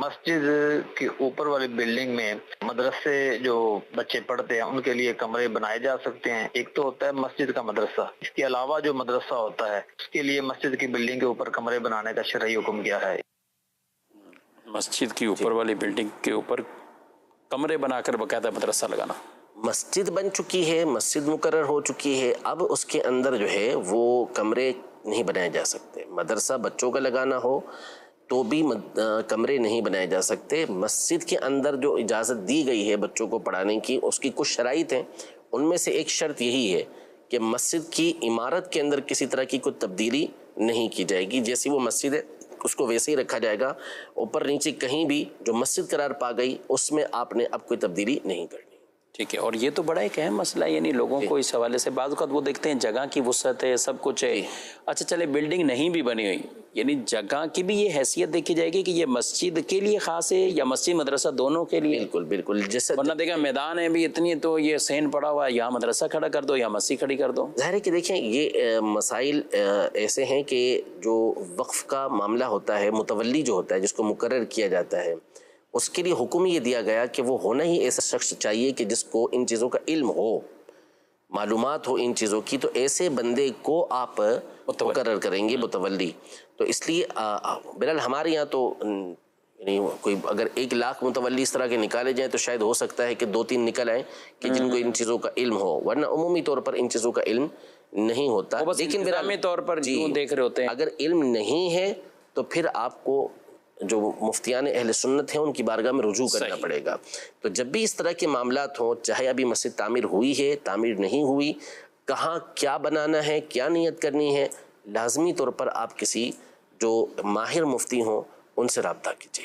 مسجد کے اوپر والی بلڈنگ میں مدرسے جو بچے پڑھتے ہیں ان کے لیے کمرے بنائے جا سکتے ہیں. ایک تو ہوتا ہے مسجد کا مدرسہ، اس کے علاوہ جو مدرسہ ہوتا ہے اس کے لیے مسجد کی بلڈنگ کے اوپر کمرے بنانے کا شرعی حکم کیا ہے؟ مسجد کی اوپر والی بلڈنگ کے اوپر کمرے بنا کر باقاعدہ مدرسہ لگانا. مسجد بن چکی ہے، مسجد مقرر ہو چکی ہے، اب اس کے اندر جو ہے وہ کمرے نہیں بنائے جا سکتے. مدرسہ بچوں کا لگانا ہو تو بھی کمرے نہیں بنائے جا سکتے. مسجد کے اندر جو اجازت دی گئی ہے بچوں کو پڑھانے کی، اس کی کچھ شرائط ہیں. ان میں سے ایک شرط یہی ہے کہ مسجد کی عمارت کے اندر کسی طرح کی کوئی تبدیلی نہیں کی جائے گی. جیسی وہ مسجد ہے اس کو ویسے ہی رکھا جائے گا. اوپر نیچے کہیں بھی جو مسجد قرار پا گئی اس میں آپ نے اب کوئی تبدیلی نہیں کرنی. ٹھیک ہے. اور یہ تو بڑا ایک اہم مسئلہ ہے، یعنی لوگوں کو اس حوالے سے بعض اوقات وہ دیکھتے ہیں جگہ کی وسعت ہے، سب کچھ ہے. اچھا چلے بلڈنگ نہیں بھی بنی ہوئی، یعنی جگہ کی بھی یہ حیثیت دیکھی جائے گی کہ یہ مسجد کے لیے خاص ہے یا مسجد مدرسہ دونوں کے لیے؟ بالکل بالکل. جیسے ورنہ دیکھا میدان ہے بھی اتنی تو یہ سین پڑا ہوا ہے، یہاں مدرسہ کھڑا کر دو یا مسجد کھڑی کر دو. ظاہر ہے کہ دیکھیں یہ مسائل ایسے ہیں کہ جو وقف کا معاملہ ہوتا ہے، متولی جو ہوتا ہے جس کو مقرر کیا جاتا ہے، اس کے لیے حکم یہ دیا گیا کہ وہ ہونا ہی ایسا شخص چاہیے کہ جس کو ان چیزوں کا علم ہو، معلومات ہو ان چیزوں کی. تو ایسے بندے کو آپ مقرر کریں گے متولی. تو اس لیے بہرحال ہمارے یہاں تو یعنی کوئی اگر 1,00,000 متولی اس طرح کے نکالے جائیں تو شاید ہو سکتا ہے کہ 2-3 نکل آئیں کہ جن کو ان چیزوں کا علم ہو، ورنہ عمومی طور پر ان چیزوں کا علم نہیں ہوتا. لیکن انتظامی طور پر دیکھ رہے ہوتے ہیں. اگر علم نہیں ہے تو پھر آپ کو جو مفتیان اہل سنت ہیں ان کی بارگاہ میں رجوع کرنا پڑے گا. تو جب بھی اس طرح کے معاملات ہوں، چاہے ابھی مسجد تعمیر ہوئی ہے، تعمیر نہیں ہوئی، کہاں کیا بنانا ہے، کیا نیت کرنی ہے، لازمی طور پر آپ کسی جو ماہر مفتی ہوں ان سے رابطہ کیجیے.